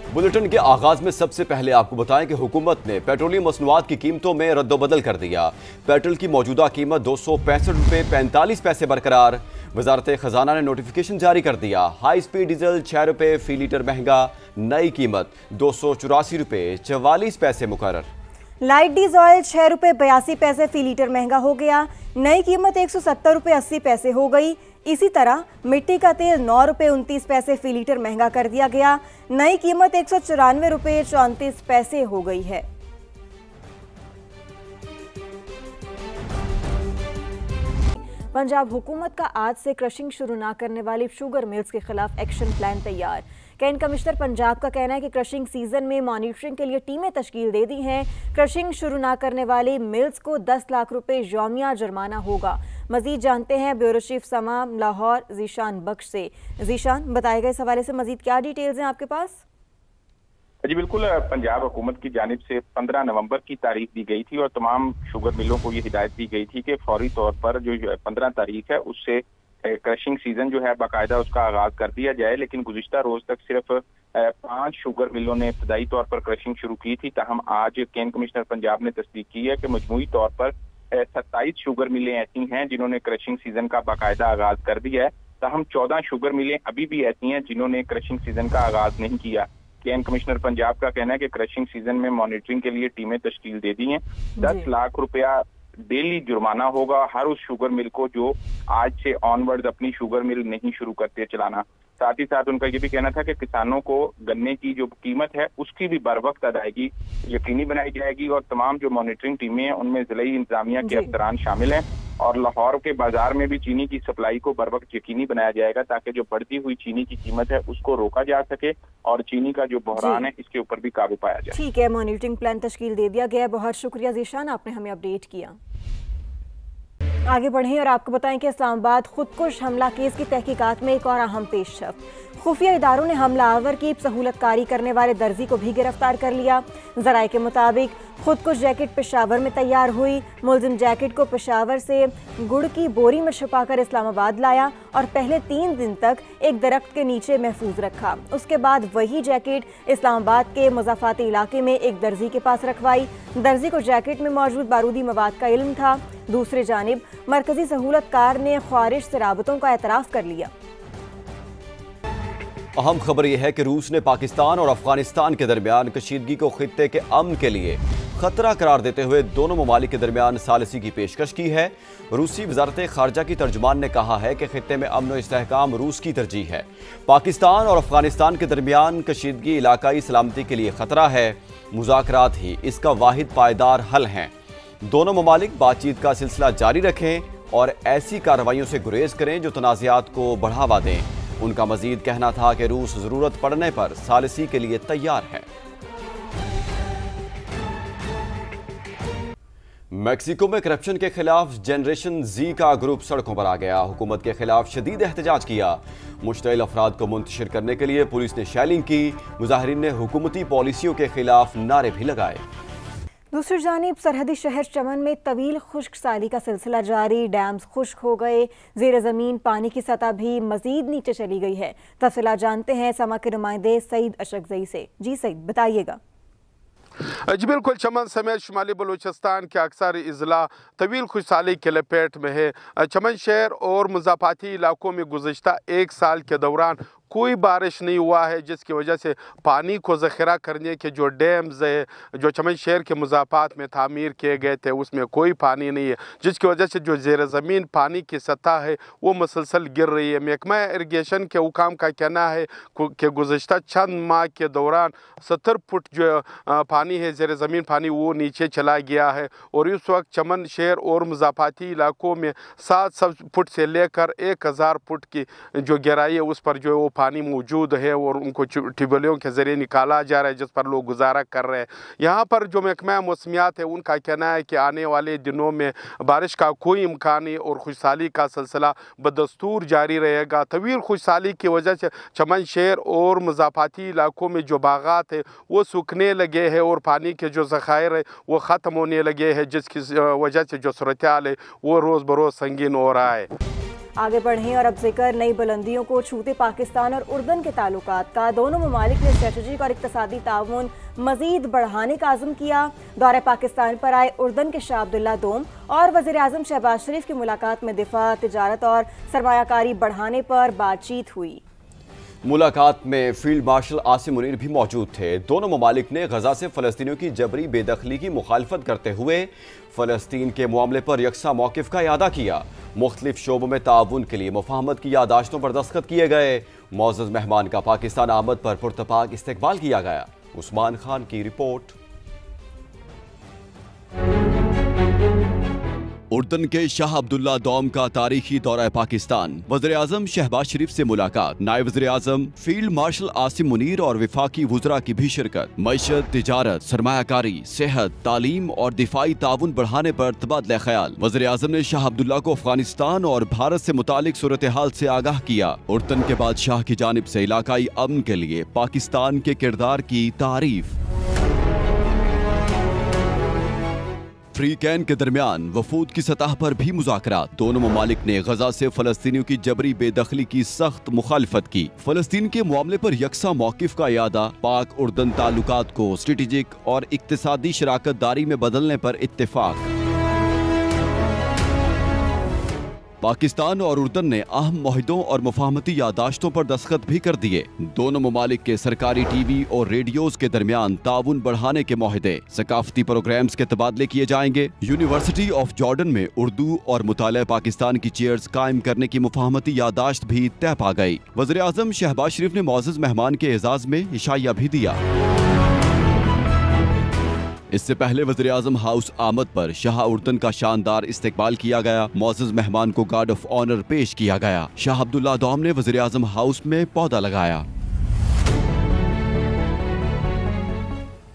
Bulletin के आगाज में सबसे पहले आपको बताएं कि हुकूमत ने पेट्रोलियम मसनूआत की कीमतों में रद्दोबदल कर दिया। पेट्रोल की मौजूदा कीमत 265 रुपये 45 पैसे बरकरार। वजारत खजाना ने नोटिफिकेशन जारी कर दिया। हाई स्पीड डीजल 6 रुपये फी लीटर महंगा, नई कीमत 284 रुपये 44 पैसे मुकर्रर। लाइट डीजल ऑयल 6 रुपये 82 पैसे फी लीटर महंगा हो गया, नई कीमत 170 रुपये 80 पैसे हो गई। इसी तरह मिट्टी का तेल 9 रुपये 29 पैसे फी लीटर महंगा कर दिया गया, नई कीमत 194 रुपये 34 पैसे हो गई है। पंजाब हुकूमत का आज से क्रशिंग शुरू न करने वाली शुगर मिल्स के खिलाफ एक्शन प्लान तैयार। कैन कमिश्नर पंजाब का कहना है कि क्रशिंग सीजन में मॉनिटरिंग के लिए टीमें तश्कील दे दी हैं। क्रशिंग शुरू न करने वाली मिल्स को 10 लाख रुपए यौमिया जुर्माना होगा। मजीद जानते हैं ब्यूरो चीफ समा लाहौर जीशान बख्श से। जीशान, बताएगा इस हवाले से मजीद क्या डिटेल्स हैं आपके पास? जी बिल्कुल, पंजाब हुकूमत की जानिब से 15 नवंबर की तारीख दी गई थी और तमाम शुगर मिलों को ये हिदायत दी गई थी कि फौरी तौर पर जो 15 तारीख है उससे क्रशिंग सीजन जो है बाकायदा उसका आगाज कर दिया जाए। लेकिन गुज़िश्ता रोज तक सिर्फ 5 शुगर मिलों ने इब्तदाई तौर पर क्रशिंग शुरू की थी। ताहम आज कैन कमिश्नर पंजाब ने तस्दीक की है कि मजमूई तौर पर 27 शुगर मिलें ऐसी हैं जिन्होंने क्रशिंग सीजन का बाकायदा आगाज कर दिया है। ताहम 14 शुगर मिलें अभी भी ऐसी हैं जिन्होंने क्रशिंग सीजन का आगाज नहीं किया। कैन कमिश्नर पंजाब का कहना है कि क्रशिंग सीजन में मॉनिटरिंग के लिए टीमें तश्कील दे दी हैं। 10 लाख रुपया डेली जुर्माना होगा हर उस शुगर मिल को जो आज से ऑनवर्ड अपनी शुगर मिल नहीं शुरू करते चलाना। साथ ही साथ उनका ये भी कहना था कि किसानों को गन्ने की जो कीमत है उसकी भी बर वक्त अदायगी यकीनी बनाई जाएगी और तमाम जो मॉनिटरिंग टीमें हैं उनमें जिलाई इंतजामिया के अफसरान शामिल हैं और लाहौर के बाजार में भी चीनी की सप्लाई को बर वक्त यकीनी बनाया जाएगा ताकि जो बढ़ती हुई चीनी की कीमत है उसको रोका जा सके और चीनी का जो बहरान है इसके ऊपर भी काबू पाया जाए। ठीक है, मॉनिटरिंग प्लान तश्कील दे दिया गया। बहुत शुक्रिया जीशान, आपने हमें अपडेट किया। आगे बढ़ें और आपको बताएं कि इस्लामाबाद खुदकुश हमला केस की तहकीकात में एक और अहम पेशरफ्त। खुफिया इदारों ने हमलावर की सहूलतकारी करने वाले दर्जी को भी गिरफ्तार कर लिया। जराये के मुताबिक खुदकुश जैकेट पेशावर में तैयार हुई। मुलजिम जैकेट को पेशावर से गुड़ की बोरी में छुपाकर इस्लामाबाद लाया और पहले 3 दिन तक एक दरख्त के नीचे महफूज रखा। उसके बाद वही जैकेट इस्लामाबाद के मुज़ाफ़ाती इलाके में एक दर्जी के पास रखवाई। दर्जी को जैकेट में मौजूद बारूदी मवाद का इल्म था। दूसरी जानिब मरकजी सहूलतकार ने ख्वारिश से राबतों का एतराफ़ कर लिया। अहम खबर यह है कि रूस ने पाकिस्तान और अफगानिस्तान के दरमियान कशीदगी को खित्ते के अमन के लिए खतरा करार देते हुए दोनों ममालिक के दरमियान सालिसी की पेशकश की है। रूसी वजारत खारजा की तर्जुमान ने कहा है कि खित्ते में अमन और इस्तेहकाम रूस की तरजीह है। पाकिस्तान और अफगानिस्तान के दरमियान कशीदगी इलाकाई सलामती के लिए खतरा है। मुज़ाकरात ही इसका वाहिद पायदार हल हैं। दोनों ममालिक बातचीत का सिलसिला जारी रखें और ऐसी कार्रवाइयों से गुरेज करें जो तनाज़ात को बढ़ावा दें। उनका मजीद कहना था कि रूस जरूरत पड़ने पर सालिसी के लिए तैयार है। मेक्सिको में करप्शन के खिलाफ जनरेशन जी का ग्रुप सड़कों पर आ गया। हुकूमत के खिलाफ शदीद एहतजाज किया। मुश्तइल अफराद को मुंतशिर करने के लिए पुलिस ने शेलिंग की। मुजाहिरीन ने हुकूमती पॉलिसियों के खिलाफ नारे भी लगाए। दूसरी जानिब सरहदी शहर चमन में तवील खुश्क साली का सिलसिला जारी। डैम्स खुश्क हो गए, जेर ज़मीन पानी की सतह भी मजीद नीचे चली गई है। तफसीलात जानते हैं समा के नुमाइंदे सईद अशरकज़ई से। जी सईद, बताइएगा। जी बिल्कुल, चमन समेत शुमाली बलूचिस्तान के अक्सर अजला तवील खुशहाली के लपेट में है। चमन शहर और मुज़ाफ़ाती इलाकों में गुज़िश्ता 1 साल के दौरान कोई बारिश नहीं हुआ है, जिसकी वजह से पानी को ज़ख़ीरा करने के जो डैम्स है जो चमन शहर के मुज़ाफ़ात में तामीर किए गए थे उसमें कोई पानी नहीं है, जिसकी वजह से जो ज़ेर ज़मीन पानी की सतह है वो मुसलसल गिर रही है। महकमा इरिगेशन के हुकाम का कहना है कि गुज़िश्ता चंद माह के दौरान 70 फुट जो पानी है ज़ेर ज़मीन पानी वो नीचे चला गया है और इस वक्त चमन शहर और मुज़ाफ़ाती इलाकों में 700 फुट से लेकर 1000 फुट की जो गहराई है उस पर जो पानी मौजूद है और उनको ट्यूबवेलों के ज़रिए निकाला जा रहा है, जिस पर लोग गुजारा कर रहे हैं। यहाँ पर जो महकमा मौसमियात है उनका कहना है कि आने वाले दिनों में बारिश का कोई इम्कान नहीं और खुशहाली का सिलसिला बदस्तूर जारी रहेगा। तवील खुशहाली की वजह से चमन शहर और मुज़ाफ़ाती इलाकों में जो बागात है वो सूखने लगे हैं और पानी के जो ज़खायर है वो ख़त्म होने लगे हैं, जिसकी वजह से जो सूरत हाल है वो रोज़ बरोज़ संगीन हो रहा है। आगे बढ़ें और अब जिक्र नई बुलंदियों को छूते पाकिस्तान और उर्दन के ताल्लुकात का। दोनों ममालिक ने स्ट्रेटजिक और इक्तिसादी ताउन मजीद बढ़ाने का आज़म किया। दौरे पाकिस्तान पर आए उर्दन के शाह अब्दुल्ला दोम और वज़ीर आज़म शहबाज शरीफ की मुलाकात में दिफा, तिजारत और सरमायाकारी बढ़ाने पर बातचीत हुई। मुलाकात में फील्ड मार्शल आसिम मुनीर भी मौजूद थे। दोनों ममालिक ने गजा से फ़लस्तीनियों की जबरी बेदखली की मुखालफत करते हुए फ़लस्तीन के मामले पर यकसा मौक़िफ़ का इयादा किया। मुख्तलिफ शोबों में ताउन के लिए मुफाहमत की यादाश्तों पर दस्तखत किए गए। मौजूद मेहमान का पाकिस्तान आमद पर पुरतपाक इस्तकबाल किया गया। उस्मान खान की रिपोर्ट। उर्दन के शाह अब्दुल्ला दौम का तारीखी दौरा पाकिस्तान, वज़ीर आज़म शहबाज शरीफ से मुलाकात, नायब वज़ीर आज़म फील्ड मार्शल आसिम मुनीर और विफाकी वुज़रा की भी शिरकत। मईशत, तिजारत, सरमायाकारी, सेहत, तालीम और दिफाई ताउन बढ़ाने पर तबादला ख्याल। वज़ीर आज़म ने शाह अब्दुल्ला को अफगानिस्तान और भारत से मुतालिक सूरत हाल से आगाह किया। उर्दन के बादशाह की जानिब से इलाकाई अमन के लिए पाकिस्तान के किरदार की तारीफ। फ्री कैन के दरमियान वफूद की सतह पर भी मुज़ाकरात। दोनों ममालिक ने गजा से फ़लस्तीनियों की जबरी बेदखली की सख्त मुखालफत की। फ़लस्तीन के मामले पर यकसा मौक़िफ़ का इयादा। पाक उर्दन ताल्लुकात को स्ट्रेटेजिक और इक्तिसादी शराकत दारी में बदलने पर इत्तेफाक। पाकिस्तान और उर्दन ने अहम मुआहदों और मुफाहमती यादाश्तों पर दस्तखत भी कर दिए। दोनों ममालिक के सरकारी टीवी और रेडियोज के दरमियान ताउन बढ़ाने के मुआहदे, सकाफती प्रोग्राम्स के तबादले किए जाएंगे। यूनिवर्सिटी ऑफ जॉर्डन में उर्दू और मुताला पाकिस्तान की चेयर्स कायम करने की मुफाहमती यादाश्त भी तय पा गई। वज़ीर आज़म शहबाज शरीफ ने मौजूद मेहमान के एजाज में इशाया भी दिया। इससे पहले वज़ीर आज़म हाउस आमद पर शाह उर्दन का शानदार इस्तकबाल किया गया। मौजूद मेहमान को गार्ड ऑफ ऑनर पेश किया गया। शाह अब्दुल्ला दौम ने वज़ीर आज़म हाउस में पौधा लगाया।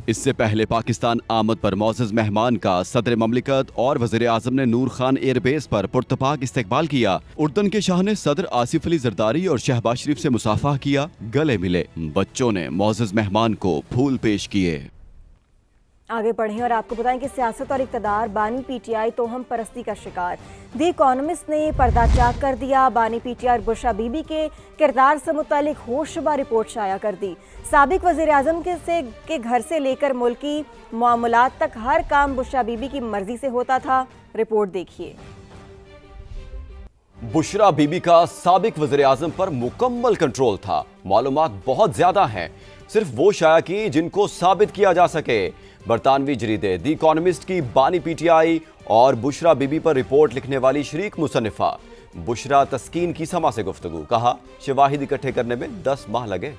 इससे पहले पाकिस्तान आमद पर मौजूद मेहमान का सदर ममलिकत और वज़ीर आज़म ने नूर खान एयरबेस पर पुरतपाक इस्तकबाल किया। उर्दन के शाह ने सदर आसिफ अली जरदारी और शहबाज शरीफ से मुसाफा किया, गले मिले। बच्चों ने मौजूद मेहमान को फूल पेश किए। आगे बढ़ें और आपको बताएं कि सियासत और इक़्तिदार बानी पीटीआई तोहम परस्ती का शिकार। दी इकोनॉमिस्ट ने पर्दा चाक कर दिया। बानी पीटीआई और बुशरा बीबी के किरदार से मुतालिक होशरुबा रिपोर्ट शाया कर दी। साबिक वज़ीर आज़म के घर से लेकर मुल्की मामलात तक हर काम बुशरा बीबी की मर्जी से होता था। रिपोर्ट देखिए। बुशरा बीबी का साबिक वज़ीर आज़म पर मुकम्मल कंट्रोल था। मालूमात बहुत ज्यादा हैं, सिर्फ वो शाया की जिनको साबित किया जा सके। बरतानवी जरीदे दी इकोनॉमिस्ट की बानी पीटीआई और बुशरा बीबी पर रिपोर्ट लिखने वाली शरीक मुसन्निफा बुशरा तस्कीन की समा से गुफ्तगू। कहा, शवाहिद इकट्ठे करने में 10 माह लगे।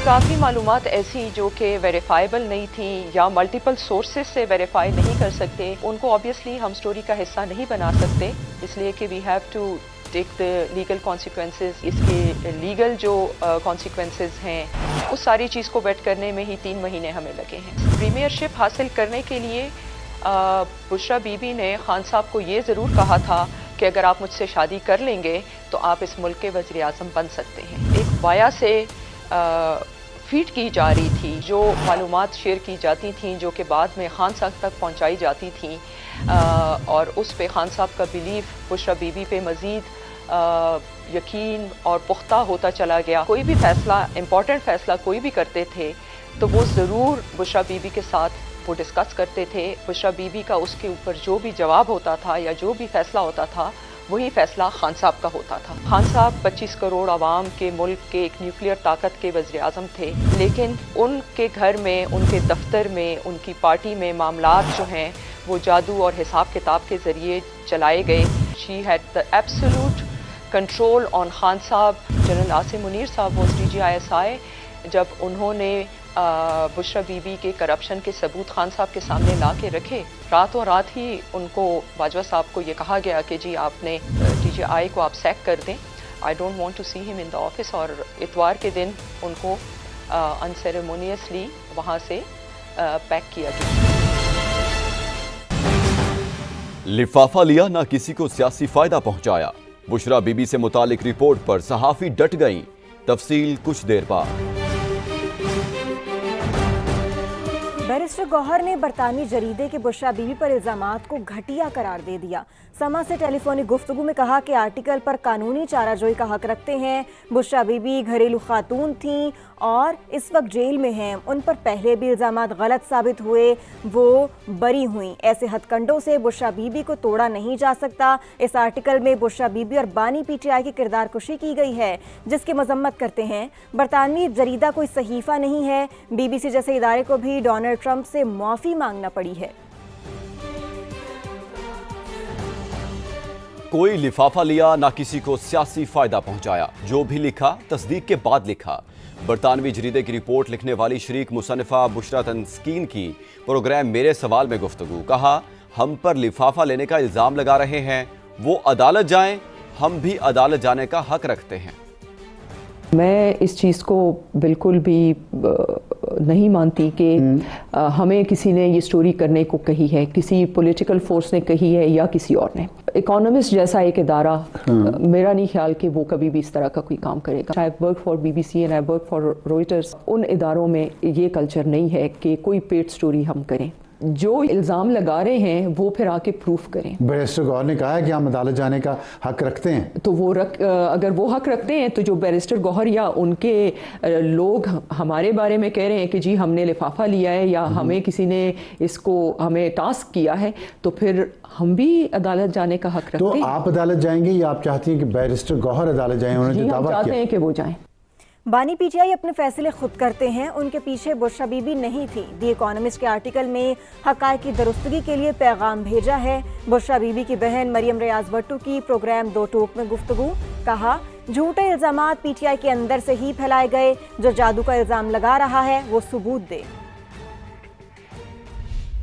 काफ़ी मालूमात ऐसी जो कि वेरीफाइबल नहीं थी या मल्टीपल सोर्सेज से वेरीफाई नहीं कर सकते, उनको ऑब्वियसली हम स्टोरी का हिस्सा नहीं बना सकते, इसलिए कि we have to take the legal consequences. इसके लीगल जो कॉन्सिक्वेंसेज हैं उस सारी चीज़ को वेट करने में ही 3 महीने हमें लगे हैं। प्रीमियरशिप हासिल करने के लिए बुशरा बीबी ने खान साहब को ये ज़रूर कहा था कि अगर आप मुझसे शादी कर लेंगे तो आप इस मुल्क के वज़ीर आज़म बन सकते हैं। एक वाया से फीड की जा रही थी, जो मालूमात शेयर की जाती थी जो कि बाद में खान साहब तक पहुंचाई जाती थी, और उस पे खान साहब का बिलीफ बुशरा बीबी पे मज़ीद यकीन और पुख्ता होता चला गया। कोई भी फैसला, इम्पॉर्टेंट फैसला कोई भी करते थे तो वो ज़रूर बुशरा बीबी के साथ वो डिस्कस करते थे। बुशरा बीबी का उसके ऊपर जो भी जवाब होता था या जो भी फैसला होता था वही फैसला खान साहब का होता था। खान साहब 25 करोड़ आवाम के मुल्क के एक न्यूक्लियर ताकत के वज़ीर आज़म थे, लेकिन उनके घर में, उनके दफ्तर में, उनकी पार्टी में मामलात जो हैं वो जादू और हिसाब किताब के ज़रिए चलाए गए। She had the absolute control on Khan साहब। जनरल आसिम मुनीर साहब वॉज DGISI। जब उन्होंने बुशरा बीबी के करप्शन के सबूत खान साहब के सामने ला के रखे, रातों रात ही उनको, बाजवा साहब को ये कहा गया कि जी आपने DGI को आप सैक कर दें, I don't want to see him in the office. और इतवार के दिन उनको अनसेरेमोनियसली वहाँ से पैक किया गया। लिफाफा लिया, ना किसी को सियासी फायदा पहुंचाया। बुशरा बीबी से मुतालिक रिपोर्ट पर सहाफी डट गईं। तफसील कुछ देर बाद। बैरिस्टर गौहर ने बरतानवी जरीदे के बुशरा बीबी पर इल्जामात को घटिया करार दे दिया। समा से टेलीफोनिक गुफ्तगू में कहा कि आर्टिकल पर कानूनी चाराजोई का हक रखते हैं। बुशरा बीबी घरेलू खातून थीं और इस वक्त जेल में हैं। उन पर पहले भी इल्जामात गलत साबित हुए, वो बरी हुई। ऐसे हथकंडों से बुशरा बीबी को तोड़ा नहीं जा सकता। इस आर्टिकल में बुशरा बीबी और बानी PTI की किरदार कुशी की गई है, जिसकी मजम्मत करते हैं। बरतानवी जरीदा कोई सहीफा नहीं है। BBC जैसे इदारे को भी डोनाल्ड ट्रंप से माफी मांगना पड़ी है। कोई लिफाफा लिया, ना किसी को सियासी फायदा पहुंचाया। जो भी लिखा तस्दीक के बाद लिखा। बरतानवी जरीदे की रिपोर्ट लिखने वाली शरीक मुसन्निफा बुशरा तस्कीन की प्रोग्राम मेरे सवाल में गुफ्तगू। कहा, हम पर लिफाफा लेने का इल्जाम लगा रहे हैं, वो अदालत जाएं, हम भी अदालत जाने का हक रखते हैं। मैं इस चीज़ को बिल्कुल भी नहीं मानती कि हमें किसी ने ये स्टोरी करने को कही है, किसी पॉलिटिकल फोर्स ने कही है या किसी और ने। इकोनॉमिस्ट जैसा एक इदारा, मेरा नहीं ख्याल कि वो कभी भी इस तरह का कोई काम करेगा। I work for BBC and I work for Reuters. उन इदारों में ये कल्चर नहीं है कि कोई पेड स्टोरी हम करें। जो इल्ज़ाम लगा रहे हैं वो फिर आके प्रूफ करें। बैरिस्टर गौहर ने कहा है कि हम अदालत जाने का हक रखते हैं, तो वो अगर वो हक रखते हैं तो जो बैरिस्टर गौहर या उनके लोग हमारे बारे में कह रहे हैं कि जी हमने लिफाफा लिया है या हमें किसी ने इसको हमें टास्क किया है, तो फिर हम भी अदालत जाने का हक रखते हैं। तो आप अदालत जाएंगे या आप चाहती हैं कि बैरिस्टर गौहर अदालत जाएं? उन्होंने दावा किया, चाहते हैं कि वो जाएं। बानी PTI अपने फैसले खुद करते हैं। उनके पीछे बुशरा बीबी नहीं थी। दी इकोनॉमिस्ट के आर्टिकल में हक़ाइक़ की दुरुस्तगी के लिए पैगाम भेजा है। बुशरा बीबी की बहन मरियम रियाज भट्टू की प्रोग्राम दो टोक में गुफ्तगू। कहा, झूठे इल्जामात PTI के अंदर से ही फैलाए गए। जो जादू का इल्जाम लगा रहा है वो सबूत दे।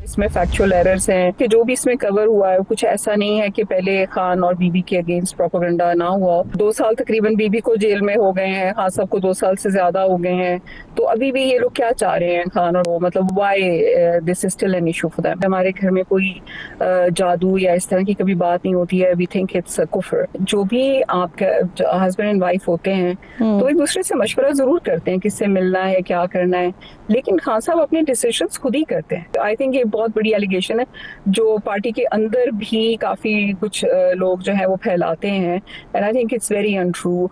इसमें फैक्चुअल एरर्स हैं कि जो भी इसमें कवर हुआ है कुछ ऐसा नहीं है कि पहले खान और बीबी के अगेंस्ट प्रोपेगेंडा ना हुआ। 2 साल तकरीबन बीबी को जेल में हो गए हैं, खान साहब को 2 साल से ज्यादा हो गए हैं। तो अभी भी ये लोग क्या चाह रहे हैं खान और वो, मतलब why this is still an issue for them. हमारे घर में कोई जादू या इस तरह की कभी बात नहीं होती है। वी थिंक इट्स कुफ्र। जो भी आपके हस्बैंड एंड वाइफ होते हैं तो एक दूसरे से मशवरा जरूर करते हैं किससे मिलना है, क्या करना है, लेकिन खान साहब अपने डिसीजंस खुद ही करते हैं। आई थिंक ये बहुत बड़ी एलिगेशन है जो पार्टी के अंदर भी काफी कुछ लोग जो है वो फैलाते हैं, and I think it's very untrue.